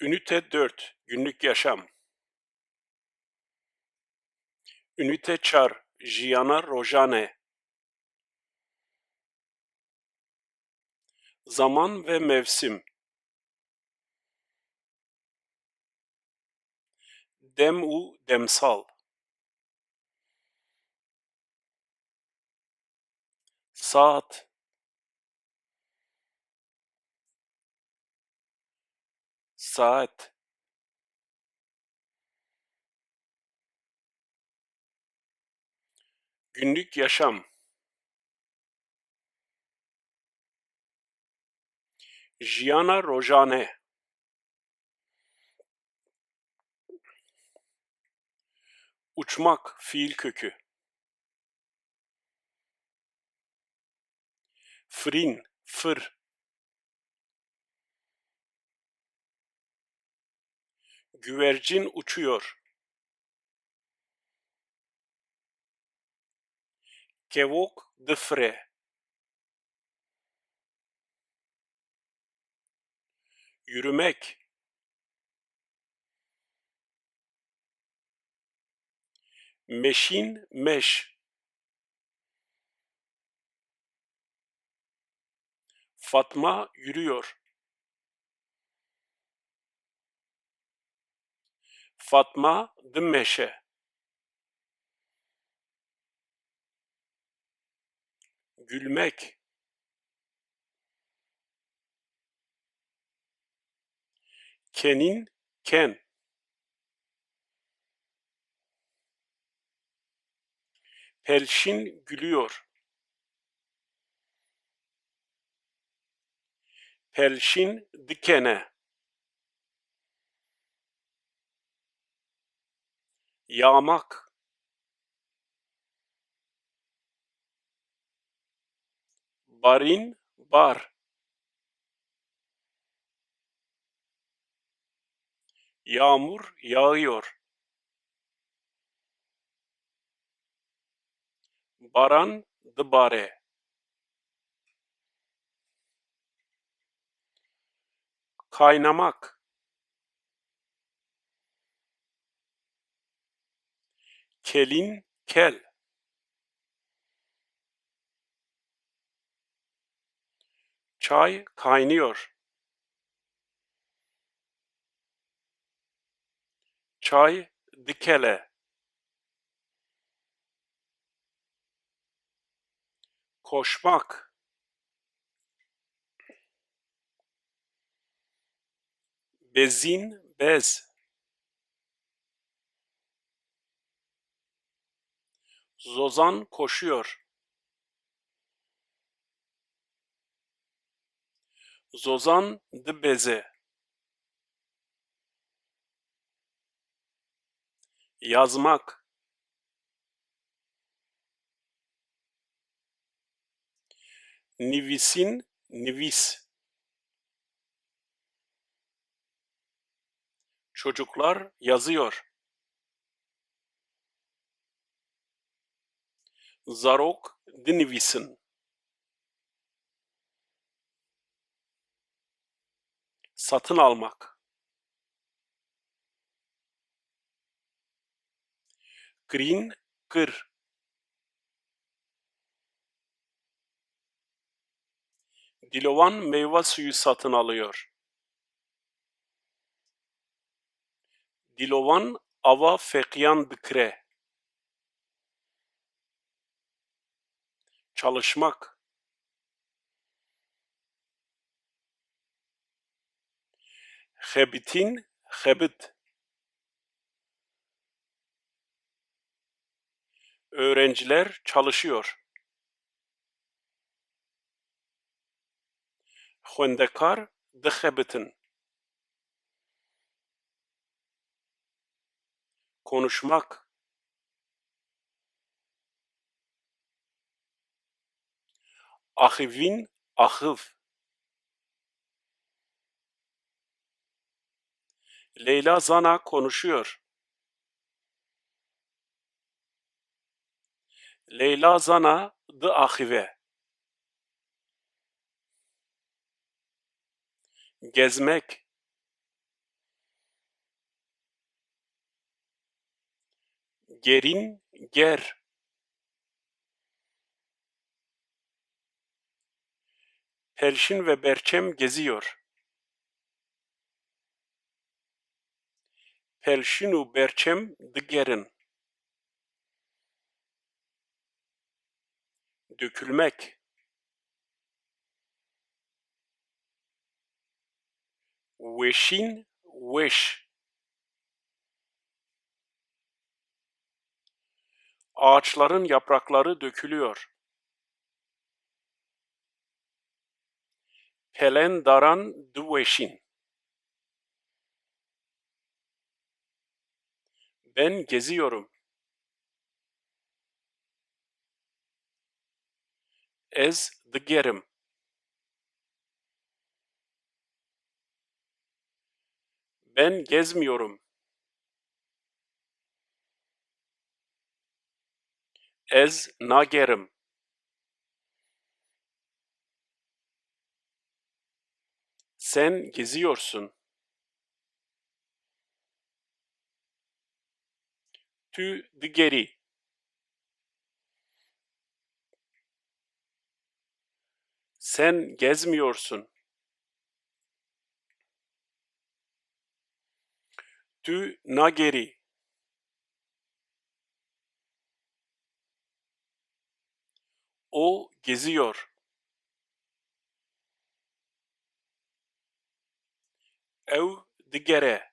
Ünite 4 Günlük Yaşam Ünite 4 Jiyana Rojane Zaman ve mevsim Dem û demsal Saat Saat Günlük Yaşam Jiyana Rojane Uçmak fiil kökü Frin Fır Güvercin uçuyor Kevok difre Yürümek Meşin meş Fatma yürüyor Fatma dimeşe Gülmek Kenin ken Pelşin gülüyor Pelşin dikene Yağmak Barin bar Yağmur yağıyor Baran dibare Kaynamak Kelin kel Çay kaynıyor Çay dikele Koşmak Bezin bez Zozan koşuyor Zozan dibeze Yazmak Nivisin nivis Çocuklar yazıyor Zarok dinivisin Satın almak Green kır Dilovan meyve suyu satın alıyor Dilovan ava fekyan dikre Çalışmak Hebitin hebit Öğrenciler çalışıyor Xwendekar dixebitin Konuşmak Axivîn axiv Leyla Zana konuşuyor Leyla Zana diaxive Gezmek Gerin, ger. Pelşin ve Berçem geziyor. Pelşin û Berçem digerin. Dökülmek. Weşin, weş. Ağaçların yaprakları dökülüyor. Pelen daran diweşin. Ben geziyorum. Ez digerim. Ben gezmiyorum. Ez nagerim. Sen geziyorsun. Tü digeri. Sen gezmiyorsun. Tü nageri. O geziyor. Ev digere.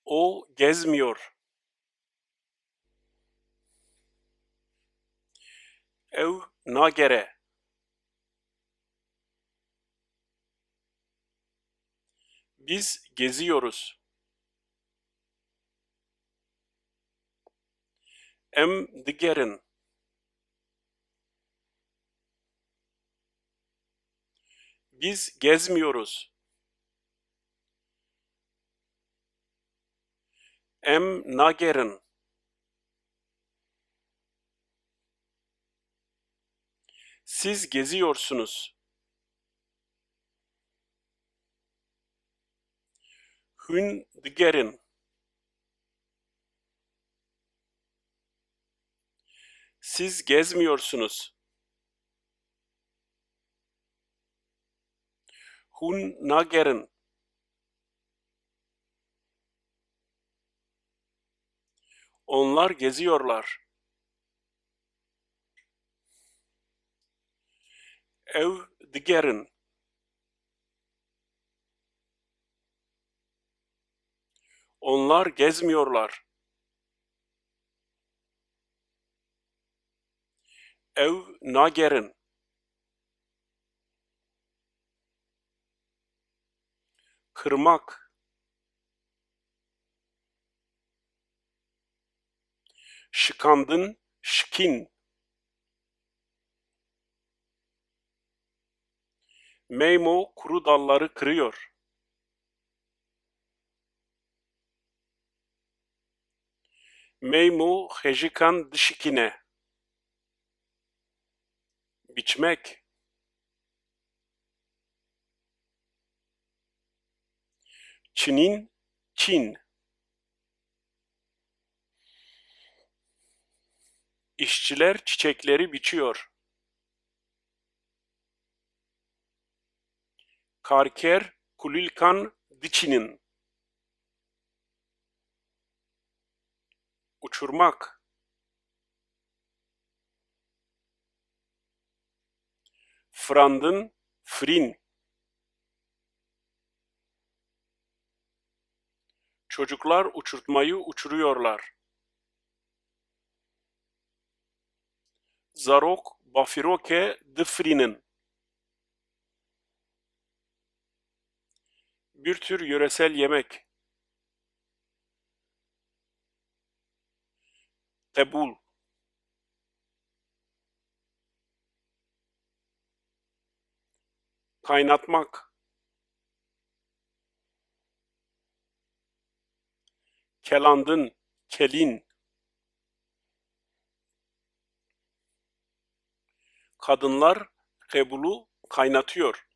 O gezmiyor. Ev nagere. Biz geziyoruz. Em digerin. Biz gezmiyoruz. Em nagerin. Siz geziyorsunuz. Hün digerin. Siz gezmiyorsunuz. Hun nagerin. Onlar geziyorlar. Ev digerin. Onlar gezmiyorlar. Ev nagerin. Kırmak. Şıkandın, şıkin. Meymo kuru dalları kırıyor. Meymo hejikan dişikine. Biçmek. Çinin, Çin. İşçiler çiçekleri biçiyor. Karker kulilkan diçinin. Uçurmak. Frandın, frin. Çocuklar uçurtmayı uçuruyorlar. Zarok bafiroke difrinin. Bir tür yöresel yemek. Tebul. Kaynatmak. Kelandın, kelin. Kadınlar kebulu kaynatıyor.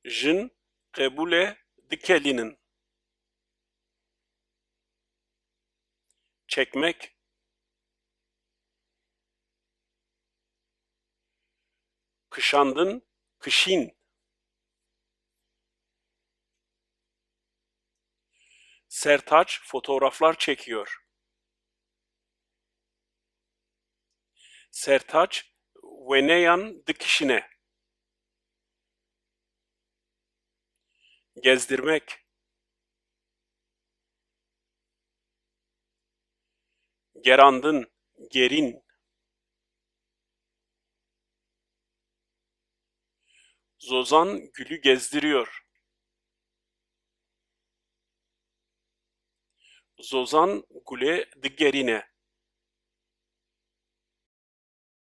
Jin, qebule dikelinin. Çekmek, kışandın, kışin. Sertaç fotoğraflar çekiyor. Sertaç veneyan dikişine. Gezdirmek, gerandın, gerin. Zozan gülü gezdiriyor. Zozan güle digerine.